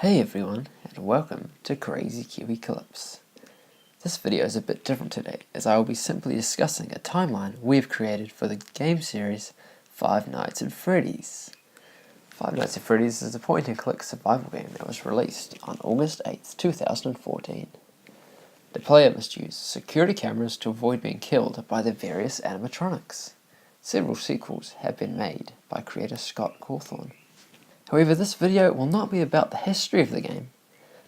Hey everyone, and welcome to KrazyKiwiClips. This video is a bit different today, as I will be simply discussing a timeline we've created for the game series Five Nights at Freddy's. Five Nights at Freddy's is a point-and-click survival game that was released on August 8th, 2014. The player must use security cameras to avoid being killed by the various animatronics. Several sequels have been made by creator Scott Cawthorn. However, this video will not be about the history of the game,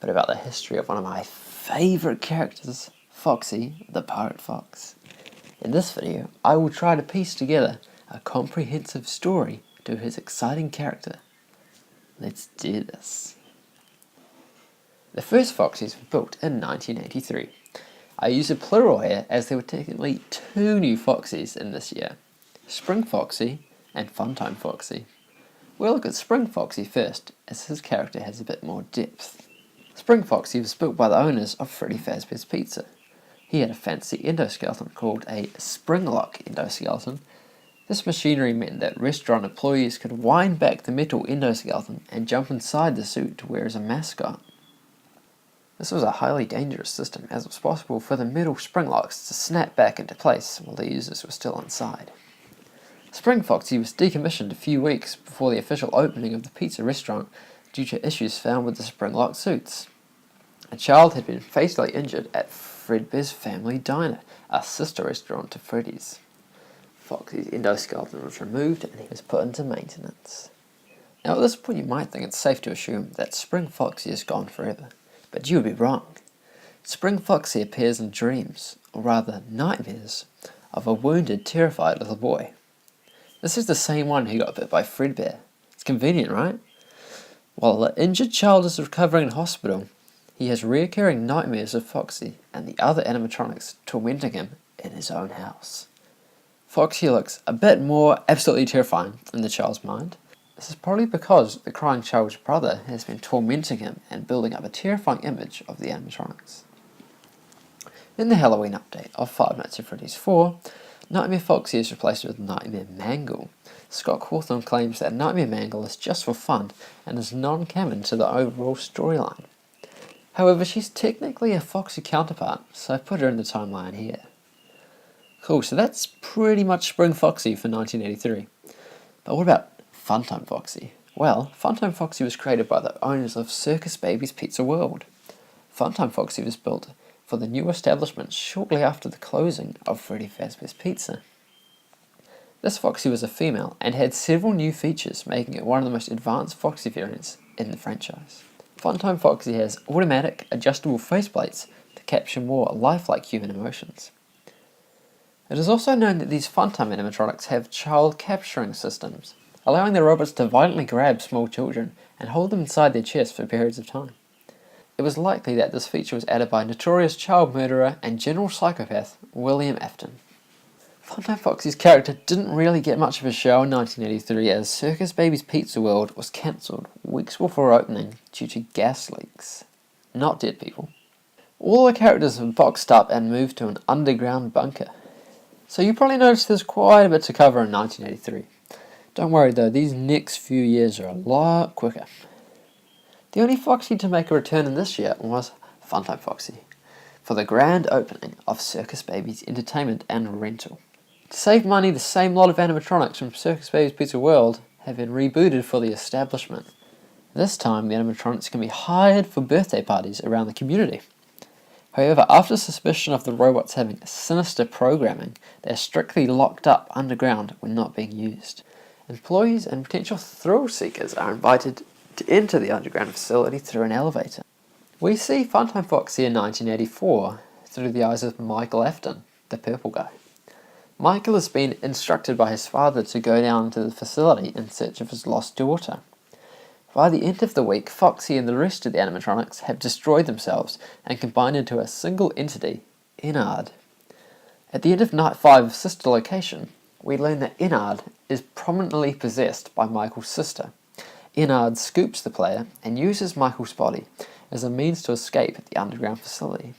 but about the history of one of my favourite characters, Foxy the Pirate Fox. In this video, I will try to piece together a comprehensive story to his exciting character. Let's do this. The first Foxys were built in 1983. I use a plural here as there were technically two new Foxys in this year, Spring Foxy and Funtime Foxy. We'll look at Spring Foxy first, as his character has a bit more depth. Spring Foxy was built by the owners of Freddy Fazbear's Pizza. He had a fancy endoskeleton called a spring lock endoskeleton. This machinery meant that restaurant employees could wind back the metal endoskeleton and jump inside the suit to wear as a mascot. This was a highly dangerous system, as it was possible for the metal spring locks to snap back into place while the users were still inside. Spring Foxy was decommissioned a few weeks before the official opening of the pizza restaurant due to issues found with the spring-lock suits. A child had been fatally injured at Fredbear's Family Diner, a sister restaurant to Freddy's. Foxy's endoskeleton was removed and he was put into maintenance. Now at this point you might think it's safe to assume that Spring Foxy is gone forever, but you would be wrong. Spring Foxy appears in dreams, or rather nightmares, of a wounded, terrified little boy. This is the same one who got bit by Fredbear. It's convenient, right? While the injured child is recovering in hospital, he has recurring nightmares of Foxy and the other animatronics tormenting him in his own house. Foxy looks a bit more absolutely terrifying in the child's mind. This is probably because the crying child's brother has been tormenting him and building up a terrifying image of the animatronics. In the Halloween update of Five Nights at Freddy's 4, Nightmare Foxy is replaced with Nightmare Mangle. Scott Cawthorn claims that Nightmare Mangle is just for fun and is non-canon to the overall storyline. However, she's technically a Foxy counterpart, so I put her in the timeline here. Cool, so that's pretty much Spring Foxy for 1983. But what about Funtime Foxy? Well, Funtime Foxy was created by the owners of Circus Baby's Pizza World. Funtime Foxy was built for the new establishment shortly after the closing of Freddy Fazbear's Pizza. This Foxy was a female and had several new features, making it one of the most advanced Foxy variants in the franchise. Funtime Foxy has automatic adjustable faceplates to capture more lifelike human emotions. It is also known that these Funtime animatronics have child capturing systems, allowing the robots to violently grab small children and hold them inside their chest for periods of time. It was likely that this feature was added by notorious child murderer and general psychopath William Afton. Funtime Foxy's character didn't really get much of a show in 1983 as Circus Baby's Pizza World was cancelled weeks before opening due to gas leaks. Not dead people. All the characters were boxed up and moved to an underground bunker. So you probably noticed there's quite a bit to cover in 1983. Don't worry though, these next few years are a lot quicker. The only Foxy to make a return in this year was Funtime Foxy, for the grand opening of Circus Baby's Entertainment and Rental. To save money, the same lot of animatronics from Circus Baby's Pizza World have been rebooted for the establishment. This time, the animatronics can be hired for birthday parties around the community. However, after suspicion of the robots having sinister programming, they are strictly locked up underground when not being used. Employees and potential thrill seekers are invited to enter the underground facility through an elevator. We see Funtime Foxy in 1984 through the eyes of Michael Afton, the purple guy. Michael has been instructed by his father to go down to the facility in search of his lost daughter. By the end of the week, Foxy and the rest of the animatronics have destroyed themselves and combined into a single entity, Enard. At the end of Night 5 of Sister Location, we learn that Enard is prominently possessed by Michael's sister. Enard scoops the player and uses Michael's body as a means to escape the underground facility.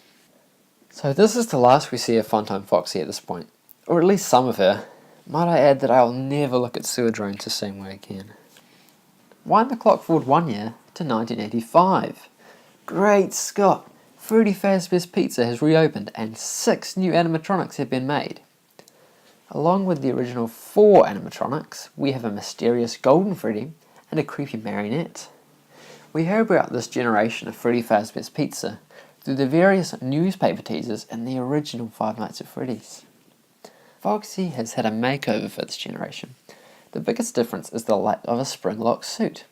So this is the last we see of Funtime Foxy at this point, or at least some of her. Might I add that I'll never look at sewer drones the same way again. Wind the clock forward 1 year to 1985. Great Scott! Freddy Fazbear's Pizza has reopened and 6 new animatronics have been made. Along with the original 4 animatronics, we have a mysterious golden Freddy and a creepy marionette. We heard about this generation of Freddy Fazbear's Pizza through the various newspaper teasers in the original Five Nights at Freddy's. Foxy has had a makeover for this generation. The biggest difference is the lack of a spring-lock suit.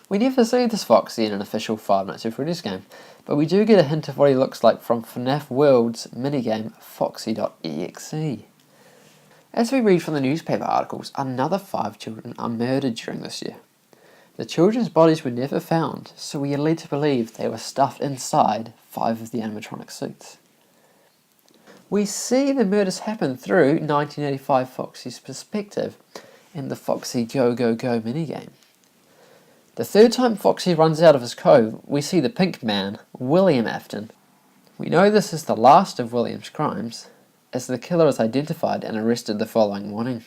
We never see this Foxy in an official Five Nights at Freddy's game, but we do get a hint of what he looks like from FNaF World's minigame Foxy.exe. As we read from the newspaper articles, another 5 children are murdered during this year. The children's bodies were never found, so we are led to believe they were stuffed inside 5 of the animatronic suits. We see the murders happen through 1985 Foxy's perspective in the Foxy Go Go Go minigame. The third time Foxy runs out of his cove, we see the pink man, William Afton. We know this is the last of William's crimes, as the killer is identified and arrested the following morning.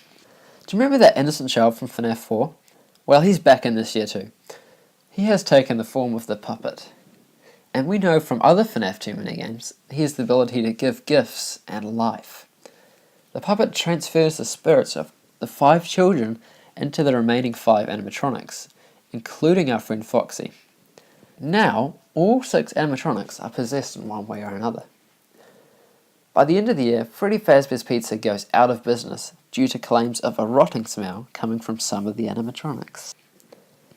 Do you remember that innocent child from FNaF 4? Well, he's back in this year too. He has taken the form of the puppet. And we know from other FNaF 2 minigames, he has the ability to give gifts and life. The puppet transfers the spirits of the 5 children into the remaining 5 animatronics, including our friend Foxy. Now, all 6 animatronics are possessed in one way or another. By the end of the year, Freddy Fazbear's Pizza goes out of business due to claims of a rotting smell coming from some of the animatronics.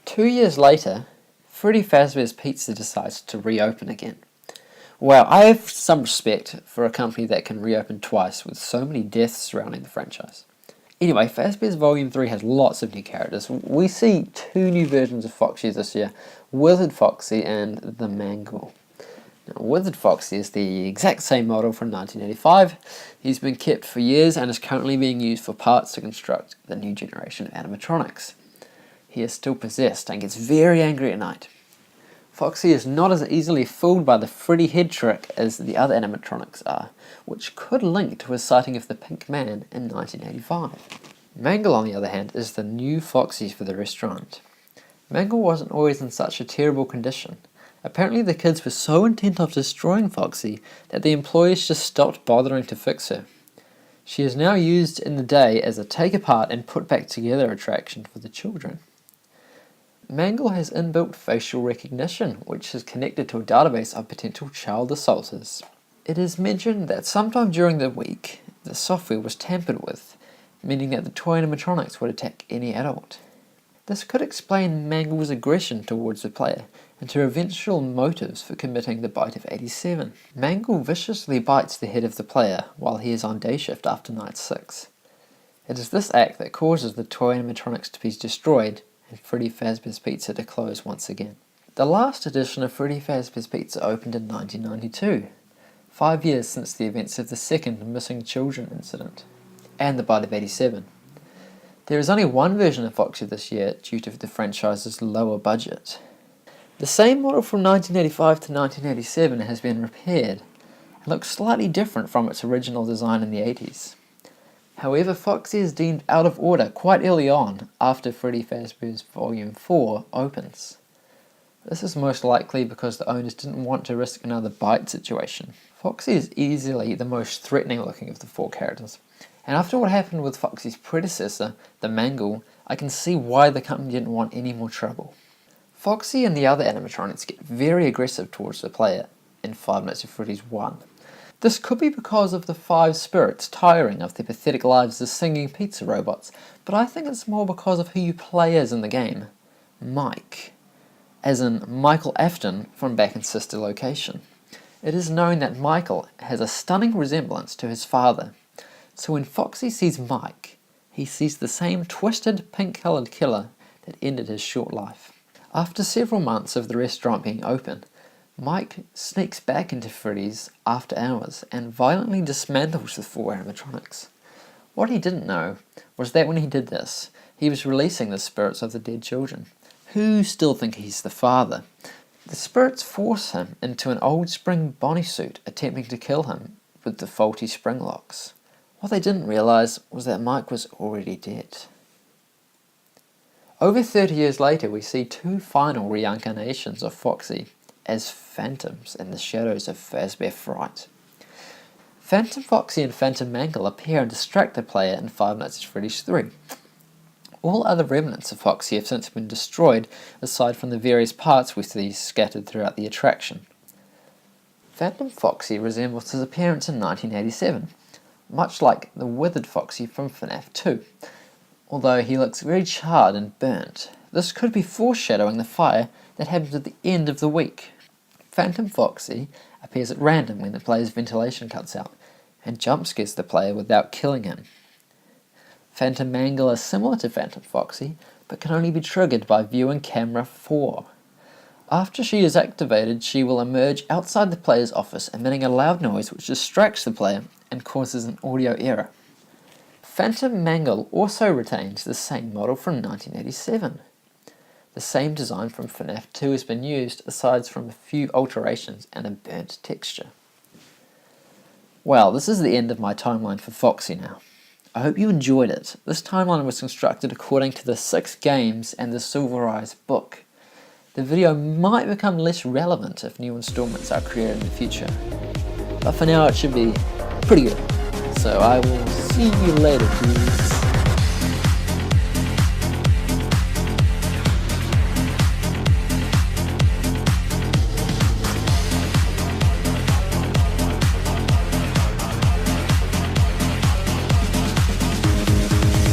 2 years later, Freddy Fazbear's Pizza decides to reopen again. Wow, I have some respect for a company that can reopen twice with so many deaths surrounding the franchise. Anyway, Fazbear's Volume 3 has lots of new characters. We see 2 new versions of Foxy this year, Wizard Foxy and the Mangle. Now, Wizard Foxy is the exact same model from 1985. He's been kept for years and is currently being used for parts to construct the new generation of animatronics. He is still possessed and gets very angry at night. Foxy is not as easily fooled by the Freddy head trick as the other animatronics are, which could link to his sighting of the Pink Man in 1985. Mangle, on the other hand, is the new Foxy for the restaurant. Mangle wasn't always in such a terrible condition. Apparently the kids were so intent on destroying Foxy that the employees just stopped bothering to fix her. She is now used in the day as a take apart and put back together attraction for the children. Mangle has inbuilt facial recognition, which is connected to a database of potential child assaulters. It is mentioned that sometime during the week, the software was tampered with, meaning that the toy animatronics would attack any adult. This could explain Mangle's aggression towards the player, and her eventual motives for committing the bite of 87. Mangle viciously bites the head of the player while he is on day shift after night 6. It is this act that causes the toy animatronics to be destroyed and Freddy Fazbear's Pizza to close once again. The last edition of Freddy Fazbear's Pizza opened in 1992, 5 years since the events of the second missing children incident, and the bite of 87. There is only one version of Foxy this year due to the franchise's lower budget. The same model from 1985 to 1987 has been repaired and looks slightly different from its original design in the 80s. However, Foxy is deemed out of order quite early on after Freddy Fazbear's Volume 4 opens. This is most likely because the owners didn't want to risk another bite situation. Foxy is easily the most threatening looking of the 4 characters, and after what happened with Foxy's predecessor, the Mangle, I can see why the company didn't want any more trouble. Foxy and the other animatronics get very aggressive towards the player in Five Nights at Freddy's 1. This could be because of the 5 spirits tiring of their pathetic lives as singing pizza robots, but I think it's more because of who you play as in the game. Mike. As in Michael Afton from back in Sister Location. It is known that Michael has a stunning resemblance to his father, so when Foxy sees Mike, he sees the same twisted pink-coloured killer that ended his short life. After several months of the restaurant being open, Mike sneaks back into Freddy's after hours and violently dismantles the 4 animatronics. What he didn't know was that when he did this, he was releasing the spirits of the dead children, who still think he's the father. The spirits force him into an old spring Bonnie suit, attempting to kill him with the faulty spring locks. What they didn't realise was that Mike was already dead. Over 30 years later, we see two final reincarnations of Foxy as phantoms in the shadows of Fazbear Fright. Phantom Foxy and Phantom Mangle appear and distract the player in Five Nights at Freddy's 3. All other remnants of Foxy have since been destroyed, aside from the various parts we see scattered throughout the attraction. Phantom Foxy resembles his appearance in 1987, much like the withered Foxy from FNaF 2, although he looks very charred and burnt. This could be foreshadowing the fire that happens at the end of the week. Phantom Foxy appears at random when the player's ventilation cuts out, and jump scares the player without killing him. Phantom Mangle is similar to Phantom Foxy, but can only be triggered by viewing camera 4. After she is activated, she will emerge outside the player's office, emitting a loud noise which distracts the player and causes an audio error. Phantom Mangle also retains the same model from 1987. The same design from FNaF 2 has been used, aside from a few alterations and a burnt texture. Well, this is the end of my timeline for Foxy now. I hope you enjoyed it. This timeline was constructed according to the 6 games and the Silver Eyes book. The video might become less relevant if new installments are created in the future, but for now it should be pretty good. So I will see you later, dudes.